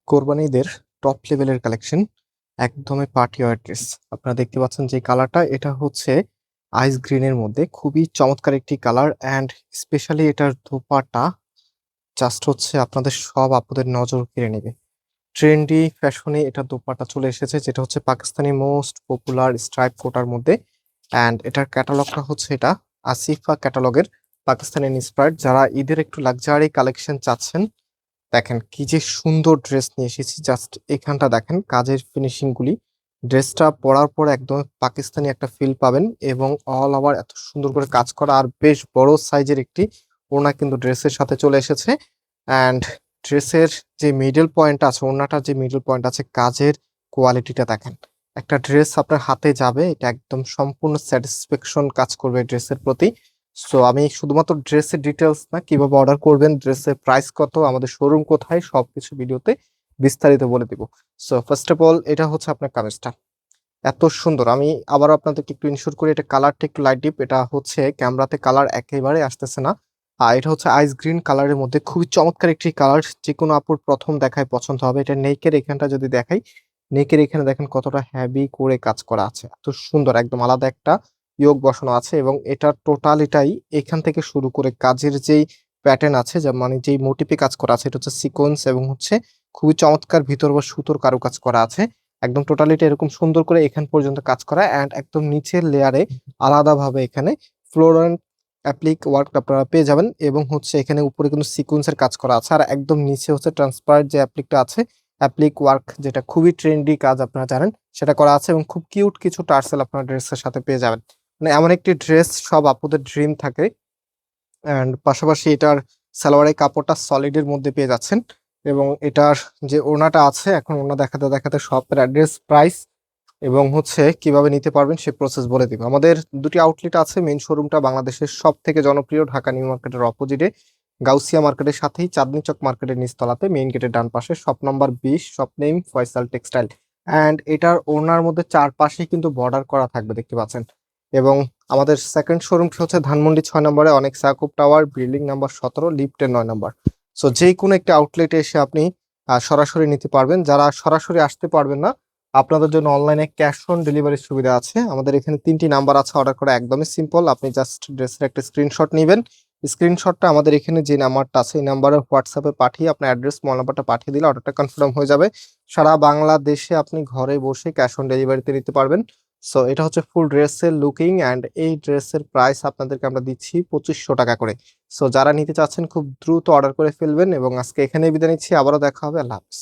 কোরবানিদের top লেভেলের collection একদমই party wear dress. আপনারা দেখতে পাচ্ছেন যে কালারটা এটা হচ্ছে আইস গ্রিনের মধ্যে খুবই চমৎকার একটি কালার অ্যান্ড স্পেশালি এটার দোপাট্টা জাস্ট হচ্ছে আপনাদের সব আপুদের নজর কেড়ে নেবে। ট্রেন্ডি ফ্যাশনে এটা দোপাট্টা চলে এসেছে যেটা হচ্ছে পাকিস্তানি মোস্ট পপুলার স্ট্রাইপ কোটার মধ্যে অ্যান্ড এটার ক্যাটালগটা হচ্ছে এটা আসিফা ক্যাটালগের পাকিস্তানি ইন্সপায়ার্ড। যারা ঈদের একটু লাক্সারি কালেকশন চাচ্ছেন দেখেন কি যে সুন্দর ড্রেস নিয়ে এসেছি। জাস্ট এখানটা দেখেন কাজের ফিনিশিং গুলি, ড্রেসটা পরার পর একদম পাকিস্তানি একটা ফিল পাবেন এবং অল ওভার এত সুন্দর করে কাজ করা আর বেশ বড় সাইজের একটি ওড়না কিন্তু ড্রেসের সাথে চলে এসেছে। অ্যান্ড ড্রেসের যে মিডল পয়েন্ট আছে, ওড়নাটার যে মিডল পয়েন্ট আছে, কাজের কোয়ালিটিটা দেখেন। একটা ড্রেস আপনার হাতে যাবে এটা একদম সম্পূর্ণ স্যাটিসফ্যাকশন কাজ করবে ড্রেসের প্রতি। সো আমি শুধুমাত্র ড্রেসের ডিটেলস না, কিভাবে অর্ডার করবেন, ড্রেসের প্রাইস কত, আমাদের শোরুম কোথায়, সবকিছু ভিডিওতে বিস্তারিত বলে দিব। সো ফার্স্ট অফ অল এটা হচ্ছে আপনার কামিজটা এত সুন্দর। আমি আবারও আপনাদেরকে একটু ইনশিওর করি এটা কালারটা একটু লাইট ডিপ, এটা হচ্ছে ক্যামেরাতে কালার একেবারে আসতেছে না। আর এটা হচ্ছে আইস গ্রিন কালারের মধ্যে খুবই চমৎকার একটি কালার, যে কোনো আপুর প্রথম দেখায় পছন্দ হবে। এটা নেকের এখানটা যদি দেখাই, নেকের এখানে দেখেন কতটা হেভি করে কাজ করা আছে, এত সুন্দর একদম আলাদা একটা ইয়োগ বসানো আছে এবং এটা টোটালিটাই এখান থেকে শুরু করে কাজের যেই প্যাটার্ন আছে, যা মানে যেই মোটিভে কাজ করা আছে, এটা হচ্ছে সিকোয়েন্স এবং হচ্ছে খুবই চমৎকার ভিতর বা সুতোর কারুকাজ করা আছে। একদম টোটালিটা এরকম সুন্দর করে এখান পর্যন্ত কাজ করা অ্যান্ড একদম নিচের লেয়ারে আলাদাভাবে এখানে ফ্লোরাল অ্যাপ্লিক ওয়ার্ক আপনারা পেয়ে যাবেন এবং হচ্ছে এখানে উপরে কিন্তু সিকোয়েন্সের কাজ করা আছে আর একদম নিচে হচ্ছে ট্রান্সপারেন্ট যে অ্যাপ্লিকটা আছে, অ্যাপ্লিক ওয়ার্ক যেটা খুবই ট্রেন্ডি কাজ আপনারা জানেন, সেটা করা আছে এবং খুব কিউট কিছু টার্সেল আপনার ড্রেসের সাথে পেয়ে যাবেন। মানে এমন একটি ড্রেস সব আপুদের ড্রিম থাকে। অ্যান্ড পাশাপাশি এটার সালোয়ারের কাপড়টা সলিডের মধ্যে পেয়ে যাচ্ছেন এবং এটার যে ওড়নাটা আছে, এখন ওড়না দেখাতে দেখাতে শপের অ্যাড্রেস, প্রাইস এবং হচ্ছে কিভাবে নিতে পারবেন সে প্রসেস বলে দিব। আমাদের দুটি আউটলেট আছে, মেইন শোরুমটা বাংলাদেশের সব থেকে জনপ্রিয় ঢাকা নিউ মার্কেটের অপোজিটে গাউসিয়া মার্কেটের সাথেই চাঁদনী চক মার্কেটের নিচতলাতে মেইন গেটের ডান পাশে shop number 20, shop name Faisal textile. And এটার ওড়নার মধ্যে চারপাশেই কিন্তু বর্ডার করা থাকবে দেখতে পাচ্ছেন। এবং আমাদের সেকেন্ড শোরুমটি হচ্ছে ধানমন্ডি 6 নম্বরে অনেক সাকুব টাওয়ার, বিল্ডিং নাম্বার 17, লিফটের 9 নম্বর। সো যে কোনো একটা আউটলেটে এসে আপনি সরাসরি নিতে পারবেন। যারা সরাসরি আসতে পারবেন না, আপনাদের জন্য অনলাইনে ক্যাশ অন ডেলিভারির সুবিধা আছে। আমাদের এখানে 3টি নাম্বার আছে, অর্ডার করা একদমই সিম্পল। আপনি জাস্ট ড্রেসের একটা স্ক্রিনশট নেবেন, স্ক্রিনশটটা আমাদের এখানে যে নাম্বারটা আছে এই নাম্বারে হোয়াটসঅ্যাপে পাঠিয়ে আপনার অ্যাড্রেস, মোবাইল নাম্বারটা পাঠিয়ে দিলে অর্ডারটা কনফার্ম হয়ে যাবে। সারা বাংলাদেশে আপনি ঘরে বসে ক্যাশ অন ডেলিভারিতে নিতে পারবেন। সো এটা হচ্ছে ফুল ড্রেসের লুকিং অ্যান্ড এই ড্রেসের প্রাইস আপনাদেরকে আমরা দিচ্ছি 2500 টাকা করে। সো যারা নিতে চাচ্ছেন খুব দ্রুত অর্ডার করে ফেলবেন এবং আজকে এখানেই বিদায় নিচ্ছি, আবারও দেখা হবে। আল্লাহ হাফেজ।